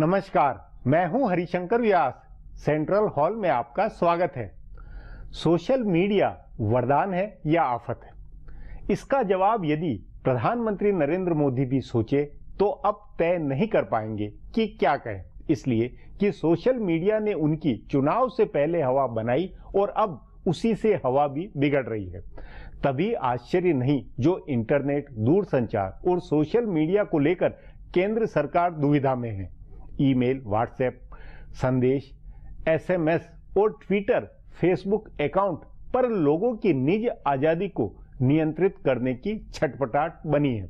नमस्कार, मैं हूं हरिशंकर व्यास। सेंट्रल हॉल में आपका स्वागत है। सोशल मीडिया वरदान है या आफत है? इसका जवाब यदि प्रधानमंत्री नरेंद्र मोदी भी सोचे तो अब तय नहीं कर पाएंगे कि क्या कहें, इसलिए कि सोशल मीडिया ने उनकी चुनाव से पहले हवा बनाई और अब उसी से हवा भी बिगड़ रही है। तभी आश्चर्य नहीं जो इंटरनेट, दूरसंचार और सोशल मीडिया को लेकर केंद्र सरकार दुविधा में है। ईमेल, व्हाट्सएप संदेश, एसएमएस और ट्विटर, फेसबुक अकाउंट पर लोगों की निज आजादी को नियंत्रित करने की छटपटाहट बनी है।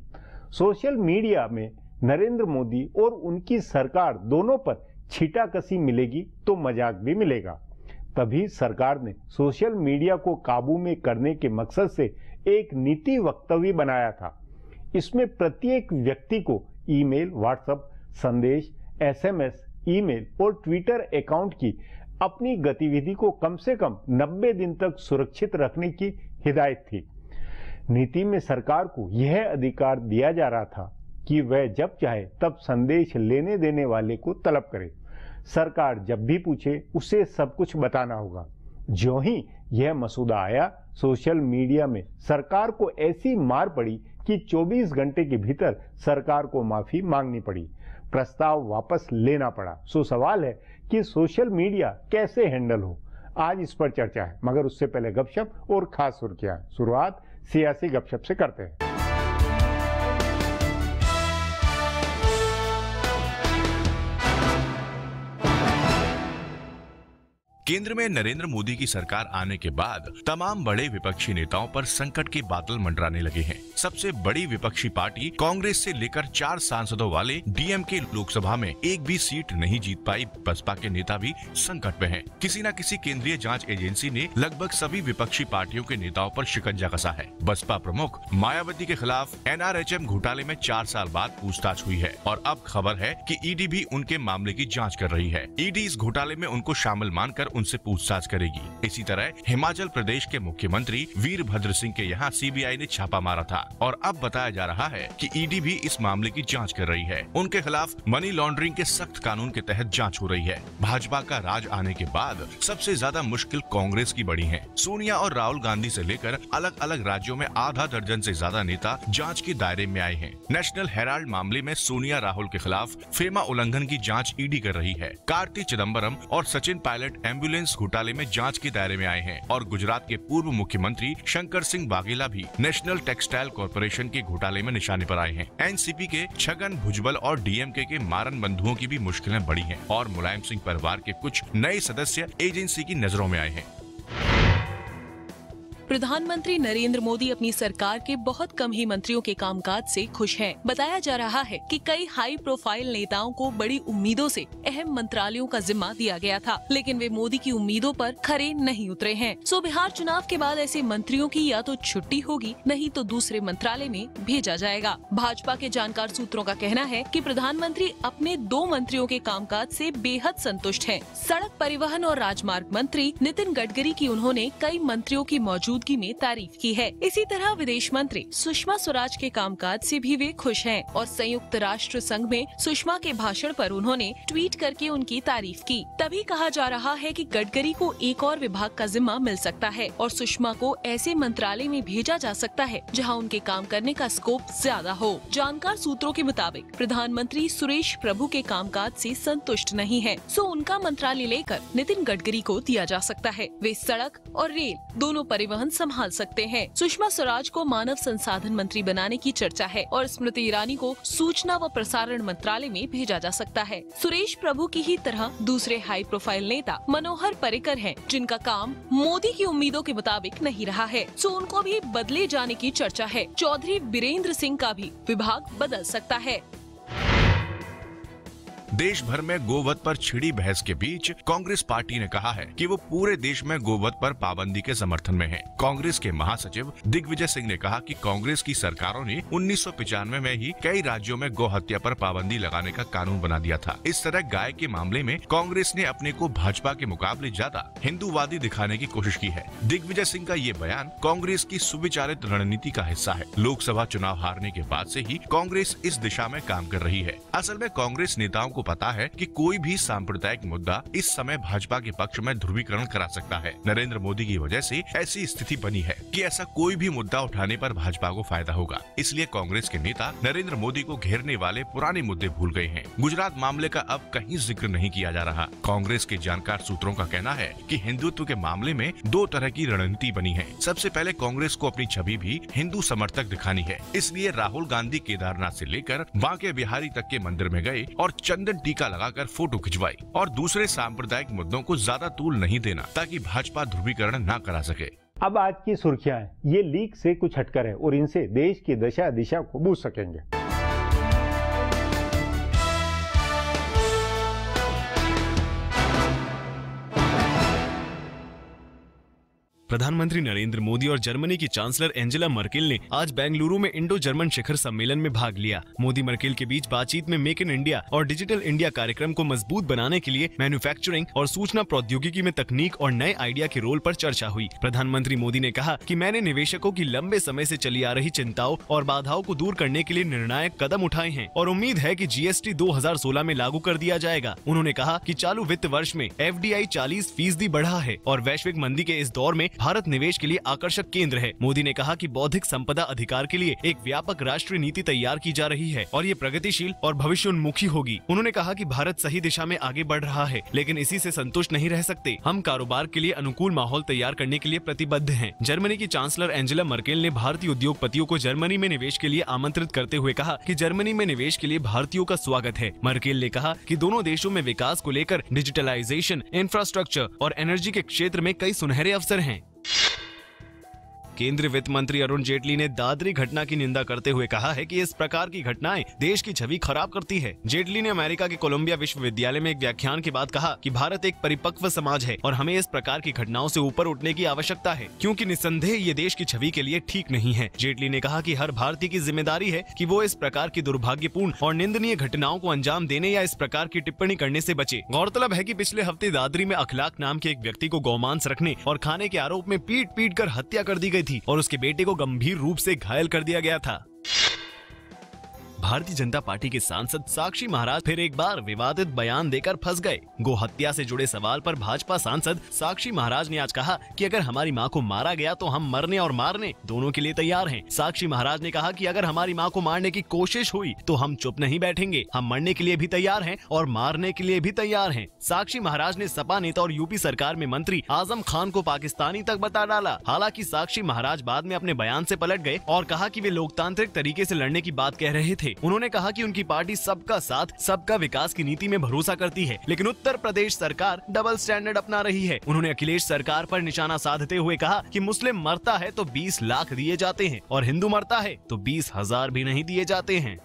सोशल मीडिया में नरेंद्र मोदी और उनकी सरकार दोनों पर छींटाकशी मिलेगी तो मजाक भी मिलेगा। तभी सरकार ने सोशल मीडिया को काबू में करने के मकसद से एक नीति वक्तव्य बनाया था। इसमें प्रत्येक व्यक्ति को ईमेल, व्हाट्सएप संदेश, एसएमएस, ईमेल और ट्विटर अकाउंट की अपनी गतिविधि को कम से कम 90 दिन तक सुरक्षित रखने की हिदायत थी। नीति में सरकार को यह अधिकार दिया जा रहा था कि वह जब चाहे तब संदेश लेने देने वाले को तलब करे। सरकार जब भी पूछे उसे सब कुछ बताना होगा। ज्यों ही यह मसूदा आया, सोशल मीडिया में सरकार को ऐसी मार पड़ी कि 24 घंटे के भीतर सरकार को माफी मांगनी पड़ी, प्रस्ताव वापस लेना पड़ा। सो सवाल है कि सोशल मीडिया कैसे हैंडल हो। आज इस पर चर्चा है, मगर उससे पहले गपशप और खास सुर्खियां। शुरुआत सियासी गपशप से करते हैं। केंद्र में नरेंद्र मोदी की सरकार आने के बाद तमाम बड़े विपक्षी नेताओं पर संकट के बादल मंडराने लगे हैं। सबसे बड़ी विपक्षी पार्टी कांग्रेस से लेकर 4 सांसदों वाले डीएमके लोकसभा में एक भी सीट नहीं जीत पाई। बसपा के नेता भी संकट में हैं। किसी न किसी केंद्रीय जांच एजेंसी ने लगभग सभी विपक्षी पार्टियों के नेताओं पर शिकंजा कसा है। बसपा प्रमुख मायावती के खिलाफ एनआरएचएम घोटाले में 4 साल बाद पूछताछ हुई है और अब खबर है कि ईडी भी उनके मामले की जाँच कर रही है। ईडी इस घोटाले में उनको शामिल मानकर उनसे पूछताछ करेगी। इसी तरह हिमाचल प्रदेश के मुख्यमंत्री वीरभद्र सिंह के यहाँ सीबीआई ने छापा मारा था और अब बताया जा रहा है कि ईडी भी इस मामले की जांच कर रही है। उनके खिलाफ मनी लॉन्ड्रिंग के सख्त कानून के तहत जांच हो रही है। भाजपा का राज आने के बाद सबसे ज्यादा मुश्किल कांग्रेस की बड़ी है। सोनिया और राहुल गांधी से लेकर अलग अलग राज्यों में आधा दर्जन से ज्यादा नेता जाँच के दायरे में आए हैं। नेशनल हेराल्ड मामले में सोनिया राहुल के खिलाफ फेमा उल्लंघन की जाँच ईडी कर रही है। कार्ति चिदम्बरम और सचिन पायलट एम्बुलेंस घोटाले में जांच के दायरे में आए हैं और गुजरात के पूर्व मुख्यमंत्री शंकर सिंह वाघेला भी नेशनल टेक्सटाइल कॉरपोरेशन के घोटाले में निशाने पर आए हैं। एनसीपी के छगन भुजबल और डीएमके के मारन बंधुओं की भी मुश्किलें बढ़ी हैं और मुलायम सिंह परिवार के कुछ नए सदस्य एजेंसी की नजरों में आए हैं। प्रधानमंत्री नरेंद्र मोदी अपनी सरकार के बहुत कम ही मंत्रियों के कामकाज से खुश हैं। बताया जा रहा है कि कई हाई प्रोफाइल नेताओं को बड़ी उम्मीदों से अहम मंत्रालयों का जिम्मा दिया गया था, लेकिन वे मोदी की उम्मीदों पर खरे नहीं उतरे हैं। सो बिहार चुनाव के बाद ऐसे मंत्रियों की या तो छुट्टी होगी, नहीं तो दूसरे मंत्रालय में भेजा जाएगा। भाजपा के जानकार सूत्रों का कहना है कि प्रधानमंत्री अपने 2 मंत्रियों के कामकाज से बेहद संतुष्ट हैं। सड़क परिवहन और राजमार्ग मंत्री नितिन गडकरी की उन्होंने कई मंत्रियों की मौजूदगी में तारीफ की है। इसी तरह विदेश मंत्री सुषमा स्वराज के कामकाज से भी वे खुश हैं और संयुक्त राष्ट्र संघ में सुषमा के भाषण पर उन्होंने ट्वीट करके उनकी तारीफ की। तभी कहा जा रहा है कि गडकरी को एक और विभाग का जिम्मा मिल सकता है और सुषमा को ऐसे मंत्रालय में भेजा जा सकता है जहां उनके काम करने का स्कोप ज्यादा हो। जानकार सूत्रों के मुताबिक प्रधानमंत्री सुरेश प्रभु के कामकाज से संतुष्ट नहीं है, सो उनका मंत्रालय लेकर नितिन गडकरी को दिया जा सकता है। वे सड़क और रेल दोनों परिवहन संभाल सकते हैं। सुषमा स्वराज को मानव संसाधन मंत्री बनाने की चर्चा है और स्मृति ईरानी को सूचना व प्रसारण मंत्रालय में भेजा जा सकता है। सुरेश प्रभु की ही तरह दूसरे हाई प्रोफाइल नेता मनोहर पर्रिकर हैं, जिनका काम मोदी की उम्मीदों के मुताबिक नहीं रहा है, सो उनको भी बदले जाने की चर्चा है। चौधरी बीरेंद्र सिंह का भी विभाग बदल सकता है। देश भर में गोवध पर छिड़ी बहस के बीच कांग्रेस पार्टी ने कहा है कि वो पूरे देश में गोवध पर पाबंदी के समर्थन में है। कांग्रेस के महासचिव दिग्विजय सिंह ने कहा कि कांग्रेस की सरकारों ने 1995 में ही कई राज्यों में गौ हत्या पर पाबंदी लगाने का कानून बना दिया था। इस तरह गाय के मामले में कांग्रेस ने अपने को भाजपा के मुकाबले ज्यादा हिंदूवादी दिखाने की कोशिश की है। दिग्विजय सिंह का ये बयान कांग्रेस की सुविचारित रणनीति का हिस्सा है। लोकसभा चुनाव हारने के बाद से ही कांग्रेस इस दिशा में काम कर रही है। असल में कांग्रेस नेताओं को पता है कि कोई भी सांप्रदायिक मुद्दा इस समय भाजपा के पक्ष में ध्रुवीकरण करा सकता है। नरेंद्र मोदी की वजह से ऐसी स्थिति बनी है कि ऐसा कोई भी मुद्दा उठाने पर भाजपा को फायदा होगा। इसलिए कांग्रेस के नेता नरेंद्र मोदी को घेरने वाले पुराने मुद्दे भूल गए हैं। गुजरात मामले का अब कहीं जिक्र नहीं किया जा रहा। कांग्रेस के जानकार सूत्रों का कहना है कि हिंदुत्व के मामले में दो तरह की रणनीति बनी है। सबसे पहले कांग्रेस को अपनी छवि भी हिंदू समर्थक दिखानी है, इसलिए राहुल गांधी केदारनाथ से लेकर बांके बिहारी तक के मंदिर में गए और चंदन टीका लगाकर फोटो खिंचवाई। और दूसरे सांप्रदायिक मुद्दों को ज्यादा तूल नहीं देना ताकि भाजपा ध्रुवीकरण न करा सके। अब आज की सुर्खियां हैं, ये लीक से कुछ हटकर है और इनसे देश की दशा दिशा को बूझ सकेंगे। प्रधानमंत्री नरेंद्र मोदी और जर्मनी की चांसलर एंजेला मर्केल ने आज बेंगलुरु में इंडो जर्मन शिखर सम्मेलन में भाग लिया। मोदी मर्केल के बीच बातचीत में मेक इन इंडिया और डिजिटल इंडिया कार्यक्रम को मजबूत बनाने के लिए मैन्युफैक्चरिंग और सूचना प्रौद्योगिकी में तकनीक और नए आइडिया के रोल पर चर्चा हुई। प्रधानमंत्री मोदी ने कहा कि मैंने निवेशकों की लंबे समय से चली आ रही चिंताओं और बाधाओं को दूर करने के लिए निर्णायक कदम उठाए हैं और उम्मीद है कि जीएसटी 2016 में लागू कर दिया जाएगा। उन्होंने कहा कि चालू वित्त वर्ष में FDI 40% बढ़ा है और वैश्विक मंदी के इस दौर में भारत निवेश के लिए आकर्षक केंद्र है। मोदी ने कहा कि बौद्धिक संपदा अधिकार के लिए एक व्यापक राष्ट्रीय नीति तैयार की जा रही है और ये प्रगतिशील और भविष्योन्मुखी होगी। उन्होंने कहा कि भारत सही दिशा में आगे बढ़ रहा है, लेकिन इसी से संतुष्ट नहीं रह सकते। हम कारोबार के लिए अनुकूल माहौल तैयार करने के लिए प्रतिबद्ध हैं। जर्मनी की चांसलर एंजेला मर्केल ने भारतीय उद्योगपतियों को जर्मनी में निवेश के लिए आमंत्रित करते हुए कहा कि जर्मनी में निवेश के लिए भारतीयों का स्वागत है। मर्केल ने कहा कि दोनों देशों में विकास को लेकर डिजिटलाइजेशन, इंफ्रास्ट्रक्चर और एनर्जी के क्षेत्र में कई सुनहरे अवसर हैं। केंद्रीय वित्त मंत्री अरुण जेटली ने दादरी घटना की निंदा करते हुए कहा है कि इस प्रकार की घटनाएं देश की छवि खराब करती है। जेटली ने अमेरिका के कोलंबिया विश्वविद्यालय में एक व्याख्यान के बाद कहा कि भारत एक परिपक्व समाज है और हमें इस प्रकार की घटनाओं से ऊपर उठने की आवश्यकता है, क्योंकि निस्संदेह ये देश की छवि के लिए ठीक नहीं है। जेटली ने कहा कि हर भारतीय की जिम्मेदारी है कि वो इस प्रकार की दुर्भाग्यपूर्ण और निंदनीय घटनाओं को अंजाम देने या इस प्रकार की टिप्पणी करने से बचे। गौरतलब है कि पिछले हफ्ते दादरी में अखलाक नाम के एक व्यक्ति को गौमांस रखने और खाने के आरोप में पीट कर हत्या कर दी गई थी और उसके बेटे को गंभीर रूप से घायल कर दिया गया था। भारतीय जनता पार्टी के सांसद साक्षी महाराज फिर एक बार विवादित बयान देकर फंस गए। गो हत्या से जुड़े सवाल पर भाजपा सांसद साक्षी महाराज ने आज कहा कि अगर हमारी मां को मारा गया तो हम मरने और मारने दोनों के लिए तैयार हैं। साक्षी महाराज ने कहा कि अगर हमारी मां को मारने की कोशिश हुई तो हम चुप नहीं बैठेंगे, हम मरने के लिए भी तैयार हैं और मारने के लिए भी तैयार हैं। साक्षी महाराज ने सपा नेता और यूपी सरकार में मंत्री आजम खान को पाकिस्तानी तक बता डाला। हालांकि साक्षी महाराज बाद में अपने बयान से पलट गए और कहा कि वे लोकतांत्रिक तरीके से लड़ने की बात कह रहे थे। उन्होंने कहा कि उनकी पार्टी सबका साथ सबका विकास की नीति में भरोसा करती है, लेकिन उत्तर प्रदेश सरकार डबल स्टैंडर्ड अपना रही है। उन्होंने अखिलेश सरकार पर निशाना साधते हुए कहा कि मुस्लिम मरता है तो 20 लाख दिए जाते हैं और हिंदू मरता है तो 20,000 भी नहीं दिए जाते हैं।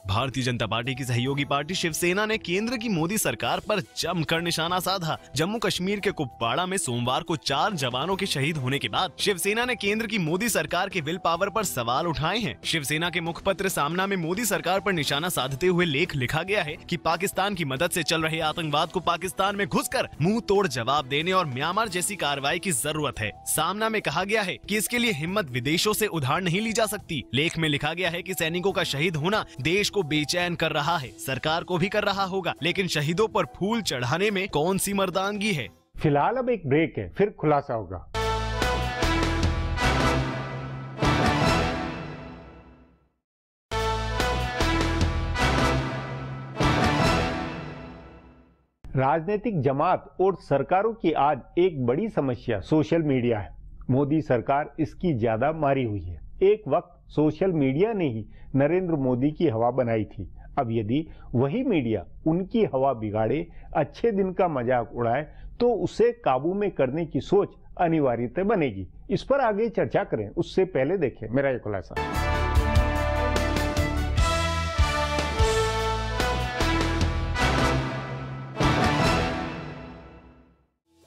भारतीय जनता पार्टी की सहयोगी पार्टी शिवसेना ने केंद्र की मोदी सरकार पर जमकर निशाना साधा। जम्मू कश्मीर के कुपवाड़ा में सोमवार को 4 जवानों के शहीद होने के बाद शिवसेना ने केंद्र की मोदी सरकार के विल पावर पर सवाल उठाए हैं। शिवसेना के मुखपत्र सामना में मोदी सरकार पर निशाना साधते हुए लेख लिखा गया है कि पाकिस्तान की मदद से चल रहे आतंकवाद को पाकिस्तान में घुसकर मुंह तोड़ जवाब देने और म्यांमार जैसी कार्रवाई की जरूरत है। सामना में कहा गया है कि इसके लिए हिम्मत विदेशों से उधार नहीं ली जा सकती। लेख में लिखा गया है कि सैनिकों का शहीद होना देश को बेचैन कर रहा है, सरकार को भी कर रहा होगा, लेकिन शहीदों पर फूल चढ़ाने में कौन सी मर्दानगी है। फिलहाल अब एक ब्रेक है, फिर खुलासा होगा। राजनीतिक जमात और सरकारों की आज एक बड़ी समस्या सोशल मीडिया है। मोदी सरकार इसकी ज्यादा मारी हुई है। एक वक्त सोशल मीडिया ने ही नरेंद्र मोदी की हवा बनाई थी। अब यदि वही मीडिया उनकी हवा बिगाड़े, अच्छे दिन का मजाक उड़ाए, तो उसे काबू में करने की सोच अनिवार्यता बनेगी। इस पर आगे चर्चा करें, उससे पहले देखें मेरा ये खुलासा।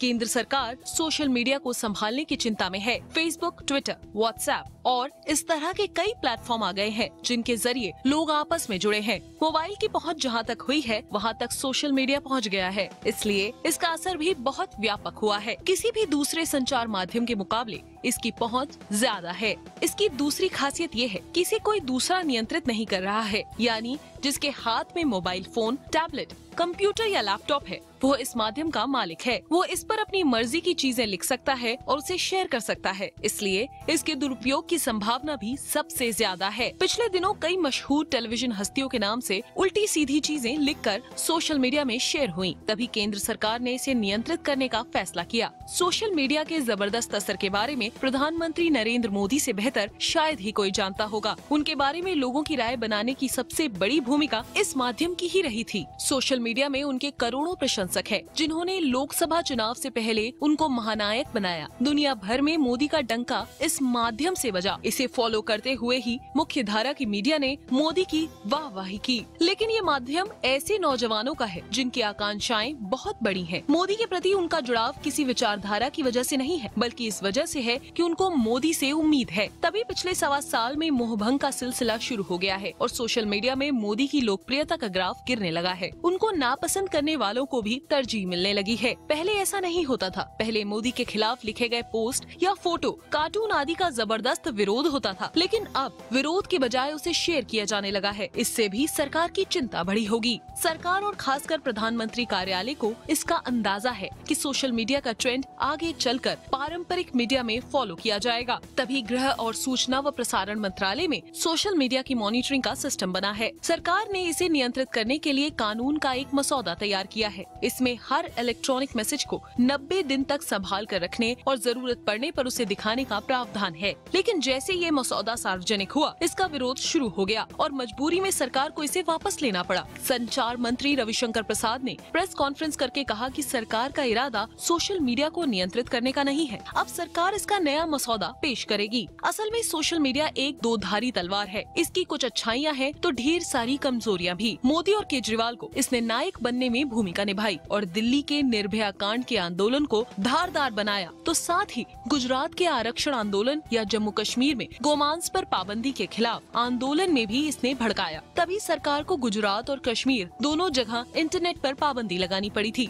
केंद्र सरकार सोशल मीडिया को संभालने की चिंता में है। फेसबुक, ट्विटर, व्हाट्सएप और इस तरह के कई प्लेटफॉर्म आ गए हैं जिनके जरिए लोग आपस में जुड़े हैं। मोबाइल की पहुंच जहां तक हुई है वहां तक सोशल मीडिया पहुंच गया है, इसलिए इसका असर भी बहुत व्यापक हुआ है। किसी भी दूसरे संचार माध्यम के मुकाबले इसकी पहुंच ज्यादा है। इसकी दूसरी खासियत ये है कि इसे कोई दूसरा नियंत्रित नहीं कर रहा है, यानी जिसके हाथ में मोबाइल फोन, टैबलेट, कंप्यूटर या लैपटॉप है वो इस माध्यम का मालिक है। वो इस पर अपनी मर्जी की चीजें लिख सकता है और उसे शेयर कर सकता है, इसलिए इसके दुरुपयोग की संभावना भी सबसे ज्यादा है। पिछले दिनों कई मशहूर टेलीविजन हस्तियों के नाम से उल्टी सीधी चीजें लिखकर सोशल मीडिया में शेयर हुई, तभी केंद्र सरकार ने इसे नियंत्रित करने का फैसला किया। सोशल मीडिया के जबरदस्त असर के बारे में प्रधानमंत्री नरेंद्र मोदी से बेहतर शायद ही कोई जानता होगा। उनके बारे में लोगों की राय बनाने की सबसे बड़ी भूमिका इस माध्यम की ही रही थी। सोशल मीडिया में उनके करोड़ों प्रशंसक हैं, जिन्होंने लोकसभा चुनाव से पहले उनको महानायक बनाया। दुनिया भर में मोदी का डंका इस माध्यम से बजा। इसे फॉलो करते हुए ही मुख्य धारा की मीडिया ने मोदी की वाहवाही की। लेकिन ये माध्यम ऐसे नौजवानों का है जिनकी आकांक्षाएं बहुत बड़ी हैं। मोदी के प्रति उनका जुड़ाव किसी विचारधारा की वजह से नहीं है, बल्कि इस वजह से है कि उनको मोदी से उम्मीद है। तभी पिछले 1.25 साल में मोहभंग का सिलसिला शुरू हो गया है और सोशल मीडिया में मोदी की लोकप्रियता का ग्राफ गिरने लगा है। उनको नापसंद करने वालों को भी तरजीह मिलने लगी है। पहले ऐसा नहीं होता था। पहले मोदी के खिलाफ लिखे गए पोस्ट या फोटो, कार्टून आदि का जबरदस्त विरोध होता था, लेकिन अब विरोध के बजाय उसे शेयर किया जाने लगा है। इससे भी सरकार की चिंता बढ़ी होगी। सरकार और खासकर प्रधानमंत्री कार्यालय को इसका अंदाजा है कि सोशल मीडिया का ट्रेंड आगे चलकर पारंपरिक मीडिया में फॉलो किया जाएगा। तभी गृह और सूचना व प्रसारण मंत्रालय में सोशल मीडिया की मॉनिटरिंग का सिस्टम बना है। सरकार ने इसे नियंत्रित करने के लिए कानून का एक मसौदा तैयार किया है। इसमें हर इलेक्ट्रॉनिक मैसेज को 90 दिन तक संभाल कर रखने और जरूरत पड़ने पर उसे दिखाने का प्रावधान है। लेकिन जैसे ये मसौदा सार्वजनिक हुआ, इसका विरोध शुरू हो गया और मजबूरी में सरकार को इसे वापस लेना पड़ा। संचार मंत्री रविशंकर प्रसाद ने प्रेस कॉन्फ्रेंस करके कहा कि सरकार का इरादा सोशल मीडिया को नियंत्रित करने का नहीं है। अब सरकार इसका नया मसौदा पेश करेगी। असल में सोशल मीडिया एक दो धारी तलवार है। इसकी कुछ अच्छाइयाँ हैं तो ढेर सारी कमजोरियाँ भी। मोदी और केजरीवाल को इसने नायक बनने में भूमिका निभाई और दिल्ली के निर्भया कांड के आंदोलन को धारदार बनाया, तो साथ ही गुजरात के आरक्षण आंदोलन या जम्मू कश्मीर में गोमांस पर पाबंदी के खिलाफ आंदोलन में भी इसने भड़काया। तभी सरकार को गुजरात और कश्मीर दोनों जगह इंटरनेट पर पाबंदी लगानी पड़ी थी।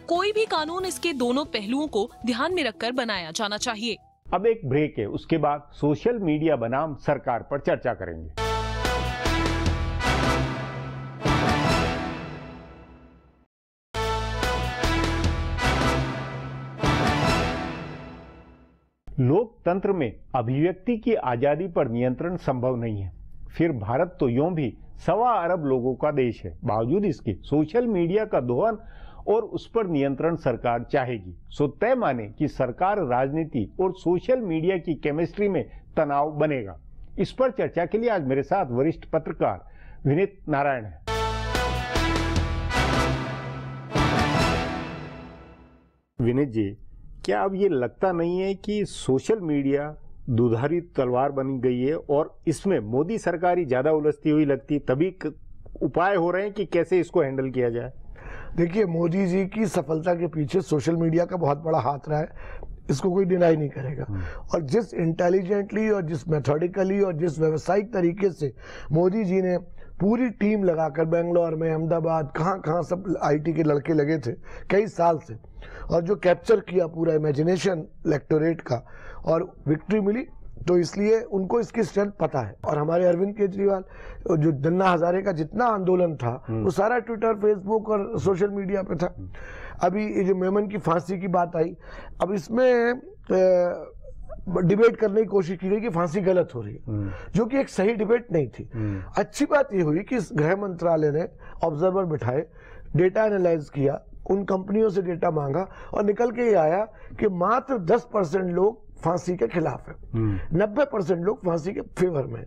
कोई भी कानून इसके दोनों पहलुओं को ध्यान में रखकर बनाया जाना चाहिए। अब एक ब्रेक है, उसके बाद सोशल मीडिया बनाम सरकार पर चर्चा करेंगे। लोकतंत्र में अभिव्यक्ति की आजादी पर नियंत्रण संभव नहीं है। फिर भारत तो यूं भी 1.25 अरब लोगों का देश है। बावजूद इसके सोशल मीडिया का दोहन और उस पर नियंत्रण सरकार चाहेगी। सो तय माने कि सरकार राजनीति और सोशल मीडिया की केमिस्ट्री में तनाव बनेगा। इस पर चर्चा के लिए आज मेरे साथ वरिष्ठ पत्रकार विनीत नारायण है। विनीत जी, क्या अब ये लगता नहीं है कि सोशल मीडिया दुधारी तलवार बनी गई है और इसमें मोदी सरकार ही ज्यादा उलझती हुई लगती, तभी उपाय हो रहे हैं कि कैसे इसको हैंडल किया जाए? देखिए, मोदी जी की सफलता के पीछे सोशल मीडिया का बहुत बड़ा हाथ रहा है, इसको कोई डिनाई नहीं करेगा। और जिस इंटेलिजेंटली और जिस मेथोडिकली और जिस व्यावसायिक तरीके से मोदी जी ने पूरी टीम लगाकर बेंगलोर में, अहमदाबाद, कहाँ सब आईटी के लड़के लगे थे कई साल से, और जो कैप्चर किया पूरा इमेजिनेशन इलेक्टोरेट का और विक्ट्री मिली, तो इसलिए उनको इसकी स्ट्रेंथ पता है। और हमारे अरविंद केजरीवाल, जो अन्ना हजारे का जितना आंदोलन था वो सारा ट्विटर, फेसबुक और सोशल मीडिया पे था। अभी ये जो मेमन की फांसी की बात आई, अब इसमें डिबेट करने की कोशिश की गई कि फांसी गलत हो रही है, जो कि एक सही डिबेट नहीं थी। अच्छी बात ये हुई कि गृह मंत्रालय ने ऑब्जर्वर बिठाए, डेटा एनालाइज किया, उन कंपनियों से डेटा मांगा और निकल के ये आया कि मात्र 10% लोग फांसी के खिलाफ है, 90% लोग फांसी के फेवर में।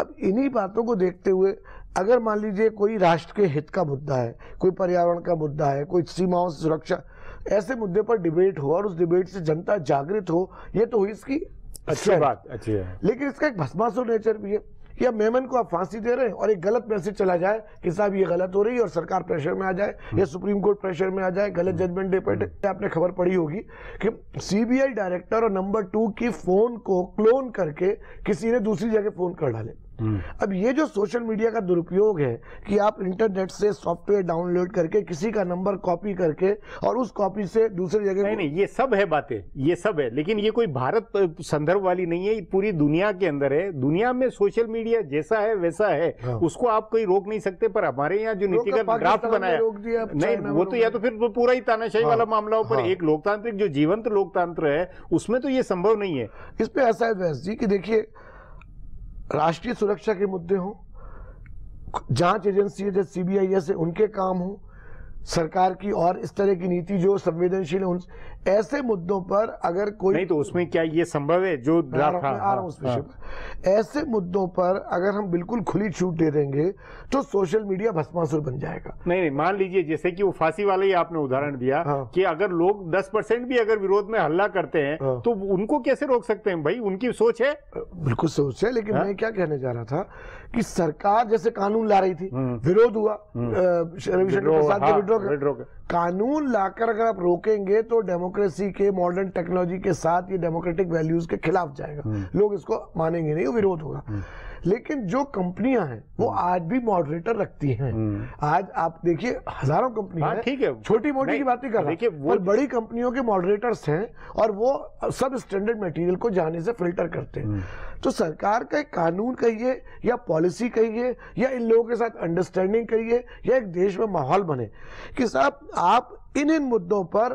अब इन्हीं बातों को देखते हुए अगर मान लीजिए कोई राष्ट्र के हित का मुद्दा है, कोई पर्यावरण का मुद्दा है, कोई सीमाओं से सुरक्षा, ऐसे मुद्दे पर डिबेट हो और उस डिबेट से जनता जागृत हो, ये तो हुई इसकी अच्छी बात, अच्छी है। लेकिन इसका एक भस्मासुर नेचर भी है। या मेमन को आप फांसी दे रहे हैं और एक गलत मैसेज चला जाए कि साहब ये गलत हो रही है और सरकार प्रेशर में आ जाए या सुप्रीम कोर्ट प्रेशर में आ जाए, गलत जजमेंट दे पड़े। आपने खबर पढ़ी होगी कि सीबीआई डायरेक्टर और नंबर 2 की फोन को क्लोन करके किसी ने दूसरी जगह फोन कर डाले। अब ये जो सोशल मीडिया का दुरुपयोग है कि आप इंटरनेट से सॉफ्टवेयर डाउनलोड करके किसी का नंबर कॉपी करके और उस कॉपी से दूसरी जगह, नहीं, ये सब है बातें, ये सब है, लेकिन ये कोई भारत संदर्भ वाली नहीं है, पूरी दुनिया के अंदर है। दुनिया में सोशल मीडिया जैसा है वैसा है, उसको आप कोई रोक नहीं सकते। पर हमारे यहाँ जो नीतिगत ड्राफ्ट बनाया, नहीं, वो तो या तो फिर पूरा ही तानाशाही वाला मामला हो, पर एक लोकतांत्रिक जो जीवंत लोकतंत्र है उसमें तो ये संभव नहीं है। इसमें ऐसा है व्यास जी कि देखिए, राष्ट्रीय सुरक्षा के मुद्दे हों, जांच एजेंसी जैसे सीबीआई जैसे उनके काम हो, सरकार की और इस तरह की नीति जो संवेदनशील है, ऐसे मुद्दों पर अगर कोई नहीं, तो उसमें क्या ये संभव है जो ड्राफ्ट आ रहा हूं उस विषय पर, ऐसे मुद्दों पर अगर हम बिल्कुल खुली छूट दे देंगे तो सोशल मीडिया भस्मासुर बन जाएगा। नहीं, मान लीजिए जैसे कि वो फांसी वाला ही आपने उदाहरण दिया कि अगर लोग 10% भी अगर विरोध में हल्ला करते हैं तो उनको कैसे रोक सकते हैं भाई? उनकी सोच है, बिल्कुल सोच है। लेकिन मैं क्या कहने जा रहा था कि सरकार जैसे कानून ला रही थी, विरोध हुआ रविशंकर प्रसाद के विड्रॉ का कानून लाकर अगर आप रोकेंगे तो डेमोक्रेसी के मॉडर्न टेक्नोलॉजी के साथ ये डेमोक्रेटिक वैल्यूज के खिलाफ जाएगा, लोग इसको मानेंगे नहीं, वो विरोध होगा। लेकिन जो कंपनियां हैं वो आज भी मॉडरेटर रखती हैं। आज आप देखिए हजारों कंपनियां हैं, ठीक है, छोटी मोटी की बात नहीं कर रहा, वो बड़ी कंपनियों के मॉडरेटर्स हैं और वो सब स्टैंडर्ड मटेरियल को जाने से फिल्टर करते हैं। तो सरकार का एक कानून कहिए या पॉलिसी कहिए या इन लोगों के साथ अंडरस्टैंडिंग कहिए या एक देश में माहौल बने कि साहब आप इन मुद्दों पर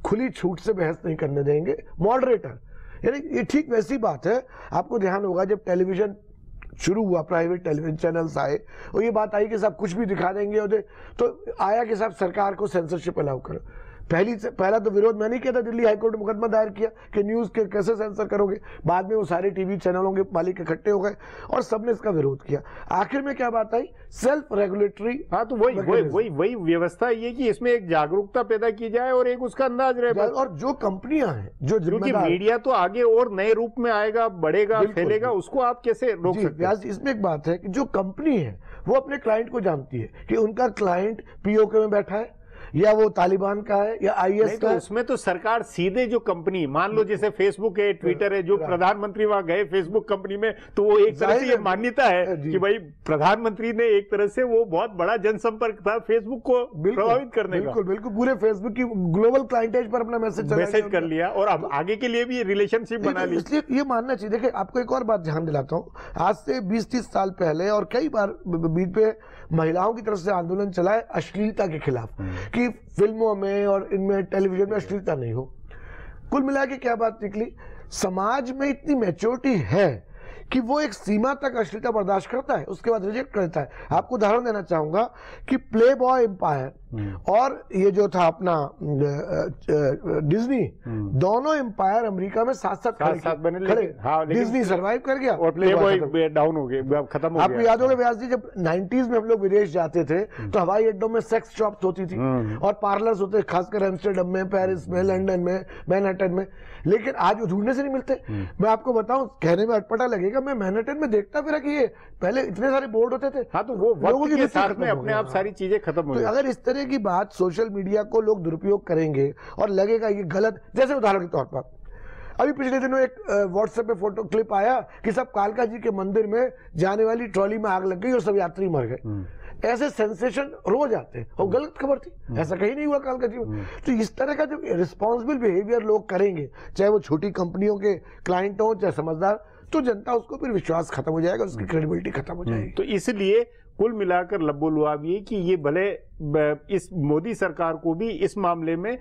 खुली छूट से बहस नहीं करने देंगे मॉडरेटर। यानी ये ठीक वैसी बात है, आपको ध्यान होगा जब टेलीविजन शुरू हुआ, प्राइवेट टेलीविजन चैनल्स आए और ये बात आई कि साहब कुछ भी दिखा देंगे और तो आया कि साहब सरकार को सेंसरशिप अलाउ करो। पहला तो विरोध मैंने किया था, दिल्ली हाईकोर्ट में मुकदमा दायर किया कि न्यूज के कैसे सेंसर करोगे। बाद में वो सारे टीवी चैनलों के मालिक इकट्ठे हो गए और सबने इसका विरोध किया। आखिर में क्या बात आई? Self regulatory. हाँ, तो वही व्यवस्था ये कि इसमें एक जागरूकता पैदा की जाए और एक उसका अंदाज रहे। और जो कंपनियां हैं जो जिम्मेदार, मीडिया तो आगे और नए रूप में आएगा, बढ़ेगा, फैलेगा, उसको आप कैसे रोक सकते हैं? इसमें एक बात है कि जो कंपनी है वो अपने क्लाइंट को जानती है कि उनका क्लाइंट पीओके में बैठा है या वो तालिबान का है या आईएस का है। उसमें तो सरकार सीधे जो कंपनी, मान लो जैसे फेसबुक है, ट्विटर है, जो प्रधानमंत्री वहां गए फेसबुक कंपनी में, तो वो एक तरह से ये मान्यता है कि भाई प्रधानमंत्री ने एक तरह से वो बहुत बड़ा जनसंपर्क था फेसबुक को प्रभावित करने का। बिल्कुल पूरे फेसबुक की ग्लोबल क्लाइंटेज पर अपना मैसेज कर लिया और अब आगे के लिए भी रिलेशनशिप बना ली। इसलिए ये मानना चाहिए। देखिए आपको एक और बात ध्यान दिलाता हूँ, आज से 20-30 साल पहले और कई बार बीच पे महिलाओं की तरफ से आंदोलन चला है अश्लीलता के खिलाफ कि फिल्मों में और इनमें टेलीविजन में अश्लीलता नहीं हो। कुल मिला के क्या बात निकली, समाज में इतनी मैच्योरिटी है कि वो एक सीमा तक अश्लीलता बर्दाश्त करता है, उसके बाद रिजेक्ट करता है। आपको उदाहरण देना चाहूंगा कि प्ले बॉय एम्पायर और ये जो था अपना डिज्नी, दोनों एम्पायर अमेरिका में साथ खड़े। डिज्नी सरवाइव कर गया और प्ले बॉय डाउन हो गया, खत्म हो गया। आपको याद होगा व्यास जी, जब 90s में हम लोग विदेश जाते थे तो हवाई अड्डों में सेक्स शॉप्स होती थी और पार्लर्स होते, खासकर एम्स्टर्डम में, पेरिस में, लंदन में, मैनहट्टन में। लेकिन आज वो ढूंढने से नहीं मिलते। मैं आपको बताऊं, कहने में अटपटा लगेगा, मैं मैनहट्टन में देखता फिरा कि ये पहले इतने सारे बोर्ड होते थे। हाँ, तो वो लोगों के साथ में अपने आप सारी चीजें खत्म हो गई। अगर इस तरह की बात सोशल मीडिया को लोग दुरुपयोग करेंगे और लगेगा ये गलत, जैसे उदाहरण के तौर पर अभी पिछले दिनों एक व्हाट्सएप पे फोटो क्लिप आया कि सब कालका जी के मंदिर में जाने वाली ट्रॉली में आग लग गई और सब यात्री मर गए। ऐसे सेंसेशन रोज आते हैं और गलत खबर थी, ऐसा कहीं नहीं हुआ कालका जी में। तो इस तरह का जो रिस्पॉन्सिबल बिहेवियर लोग करेंगे, चाहे वो छोटी कंपनियों के क्लाइंट हो चाहे समझदार, तो जनता उसको फिर विश्वास खत्म हो जाएगा, उसकी क्रेडिबिलिटी खत्म हो जाएगी। तो इसलिए कुल मिलाकर लब्बो लुआब ये कि ये भले इस मोदी सरकार को भी इस मामले में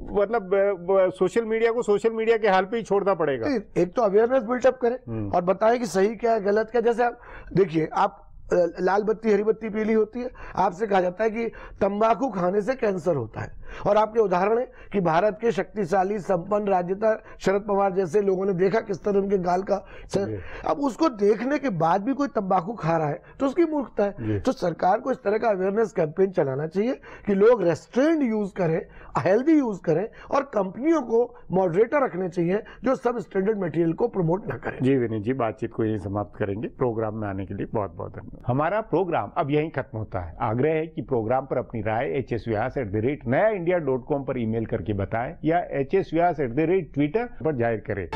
मतलब सोशल मीडिया को सोशल मीडिया के हाल पे ही छोड़ना पड़ेगा। एक तो अवेयरनेस बिल्टअप करें और बताएं कि सही क्या है गलत क्या। जैसे आप देखिए, आप लाल बत्ती हरी बत्ती पीली होती है, आपसे कहा जाता है कि तंबाकू खाने से कैंसर होता है, और आपके उदाहरण है कि भारत के शक्तिशाली संपन्न राजनेता शरद पवार जैसे लोगों ने देखा किस तरह उनके गाल का अब उसको देखने के बाद भी कोई तंबाकू खा रहा है तो उसकी मूर्खता है। तो सरकार को इस तरह का अवेयरनेस कैंपेन चलाना चाहिए कि लोग रेस्ट्रेंड यूज करें, हेल्दी यूज करें, और कंपनियों को मॉडरेटर रखने चाहिए जो सब स्टैंडर्ड मटेरियल को प्रमोट ना करें। जी विनीत जी, बातचीत को यही समाप्त करेंगे। प्रोग्राम में आने के लिए बहुत बहुत धन्यवाद। हमारा प्रोग्राम अब यहीं खत्म होता है। आग्रह है कि प्रोग्राम पर अपनी राय hsvyas@nayaindia.com पर ईमेल करके बताएं या hsvyas@twitter पर जाहिर करें।